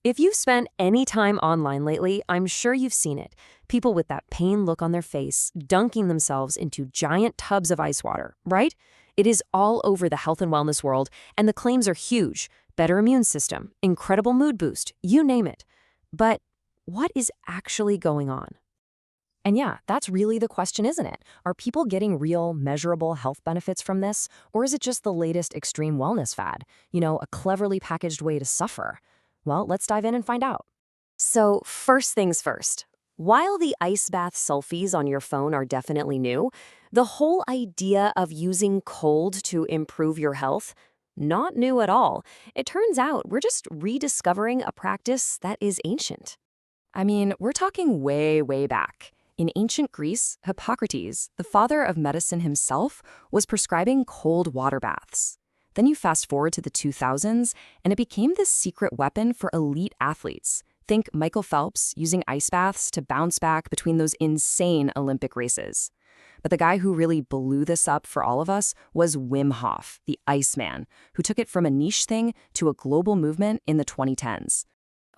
If you've spent any time online lately, I'm sure you've seen it. People with that pain look on their face, dunking themselves into giant tubs of ice water, right? It is all over the health and wellness world, and the claims are huge. Better immune system, incredible mood boost, you name it. But what is actually going on? And yeah, that's really the question, isn't it? Are people getting real, measurable health benefits from this? Or is it just the latest extreme wellness fad? A cleverly packaged way to suffer? Well, let's dive in and find out. So, first things first. While the ice bath selfies on your phone are definitely new, the whole idea of using cold to improve your health, not new at all. It turns out we're just rediscovering a practice that is ancient. I mean, we're talking way, way back. In ancient Greece, Hippocrates, the father of medicine himself, was prescribing cold water baths. Then you fast forward to the 2000s, and it became this secret weapon for elite athletes. Think Michael Phelps using ice baths to bounce back between those insane Olympic races. But the guy who really blew this up for all of us was Wim Hof, the Iceman, who took it from a niche thing to a global movement in the 2010s.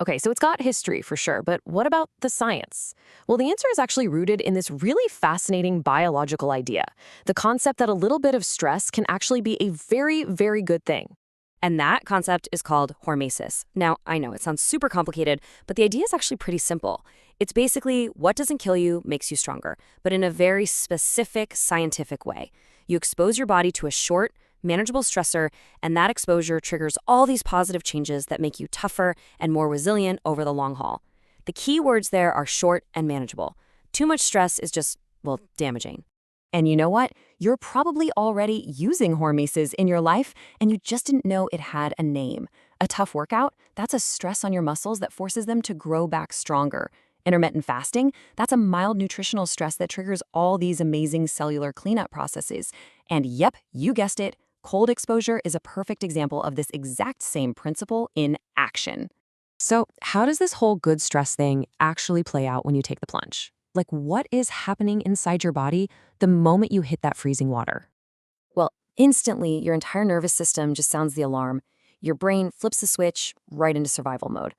Okay, so it's got history for sure, but what about the science? Well, the answer is actually rooted in this really fascinating biological idea, the concept that a little bit of stress can actually be a very, very good thing. And that concept is called hormesis. Now, I know it sounds super complicated, but the idea is actually pretty simple. It's basically what doesn't kill you makes you stronger, but in a very specific scientific way. You expose your body to a short, manageable stressor, and that exposure triggers all these positive changes that make you tougher and more resilient over the long haul. The key words there are short and manageable. Too much stress is just, well, damaging. And you know what? You're probably already using hormesis in your life, and you just didn't know it had a name. A tough workout, that's a stress on your muscles that forces them to grow back stronger. Intermittent fasting, that's a mild nutritional stress that triggers all these amazing cellular cleanup processes. And yep, you guessed it, cold exposure is a perfect example of this exact same principle in action. So, how does this whole good stress thing actually play out when you take the plunge? Like, what is happening inside your body the moment you hit that freezing water? Well, instantly, your entire nervous system just sounds the alarm. Your brain flips the switch right into survival mode.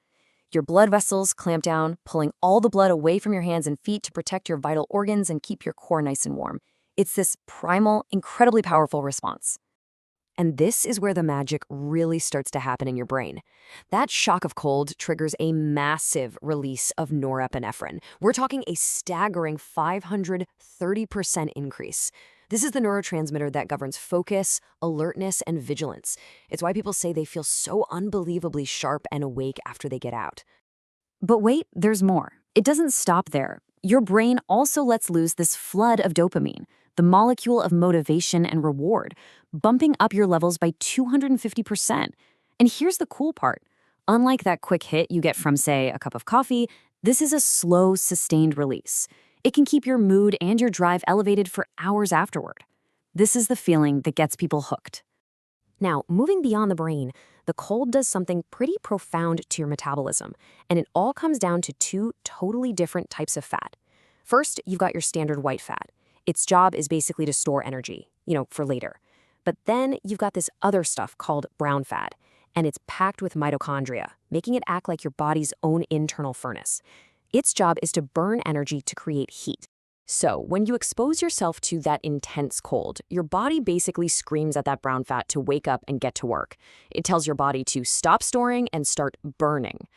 Your blood vessels clamp down, pulling all the blood away from your hands and feet to protect your vital organs and keep your core nice and warm. It's this primal, incredibly powerful response. And this is where the magic really starts to happen in your brain. That shock of cold triggers a massive release of norepinephrine. We're talking a staggering 530% increase. This is the neurotransmitter that governs focus, alertness, and vigilance. It's why people say they feel so unbelievably sharp and awake after they get out. But wait, there's more. It doesn't stop there. Your brain also lets loose this flood of dopamine, the molecule of motivation and reward, bumping up your levels by 250%. And here's the cool part. Unlike that quick hit you get from, say, a cup of coffee, this is a slow, sustained release. It can keep your mood and your drive elevated for hours afterward. This is the feeling that gets people hooked. Now, moving beyond the brain, the cold does something pretty profound to your metabolism, and it all comes down to two totally different types of fat. First, you've got your standard white fat. Its job is basically to store energy, for later. But then you've got this other stuff called brown fat, and it's packed with mitochondria, making it act like your body's own internal furnace. Its job is to burn energy to create heat. So when you expose yourself to that intense cold, your body basically screams at that brown fat to wake up and get to work. It tells your body to stop storing and start burning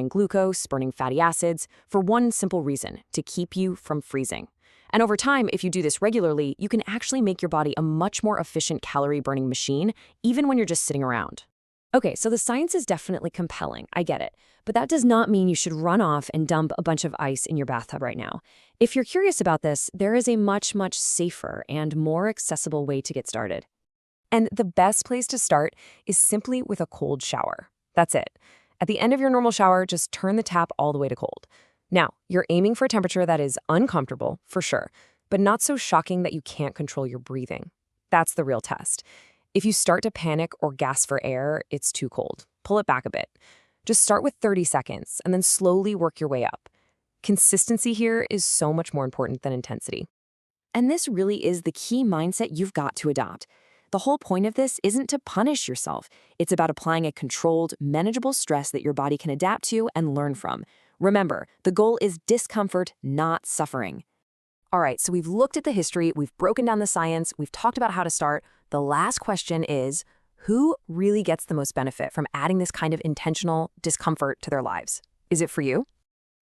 glucose, burning fatty acids, for one simple reason, to keep you from freezing. And over time, if you do this regularly, you can actually make your body a much more efficient calorie-burning machine, even when you're just sitting around. Okay, so the science is definitely compelling, I get it. But that does not mean you should run off and dump a bunch of ice in your bathtub right now. If you're curious about this, there is a much, much safer and more accessible way to get started. And the best place to start is simply with a cold shower. That's it. At the end of your normal shower, just turn the tap all the way to cold. Now, you're aiming for a temperature that is uncomfortable, for sure, but not so shocking that you can't control your breathing. That's the real test. If you start to panic or gasp for air, it's too cold. Pull it back a bit. Just start with 30 seconds and then slowly work your way up. Consistency here is so much more important than intensity. And this really is the key mindset you've got to adopt. The whole point of this isn't to punish yourself. It's about applying a controlled, manageable stress that your body can adapt to and learn from. Remember, the goal is discomfort, not suffering. All right, so we've looked at the history, we've broken down the science, we've talked about how to start. The last question is, who really gets the most benefit from adding this kind of intentional discomfort to their lives? Is it for you?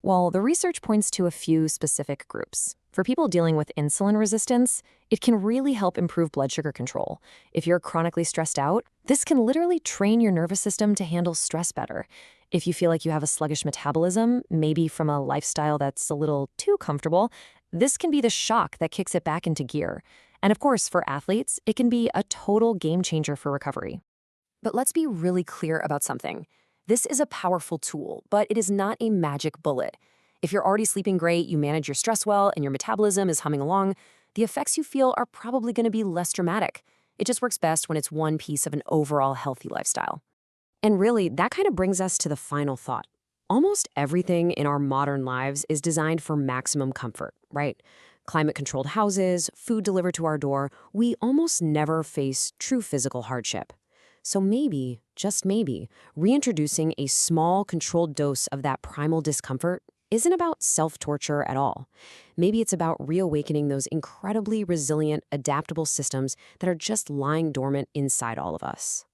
Well, the research points to a few specific groups. For people dealing with insulin resistance, it can really help improve blood sugar control. If you're chronically stressed out, this can literally train your nervous system to handle stress better. If you feel like you have a sluggish metabolism, maybe from a lifestyle that's a little too comfortable, this can be the shock that kicks it back into gear. And of course, for athletes, it can be a total game changer for recovery. But let's be really clear about something. This is a powerful tool, but it is not a magic bullet. If you're already sleeping great, you manage your stress well, and your metabolism is humming along, the effects you feel are probably going to be less dramatic. It just works best when it's one piece of an overall healthy lifestyle. And really, that kind of brings us to the final thought. Almost everything in our modern lives is designed for maximum comfort, right? Climate-controlled houses, food delivered to our door, we almost never face true physical hardship. So maybe, just maybe, reintroducing a small, controlled dose of that primal discomfort isn't about self-torture at all. Maybe it's about reawakening those incredibly resilient, adaptable systems that are just lying dormant inside all of us.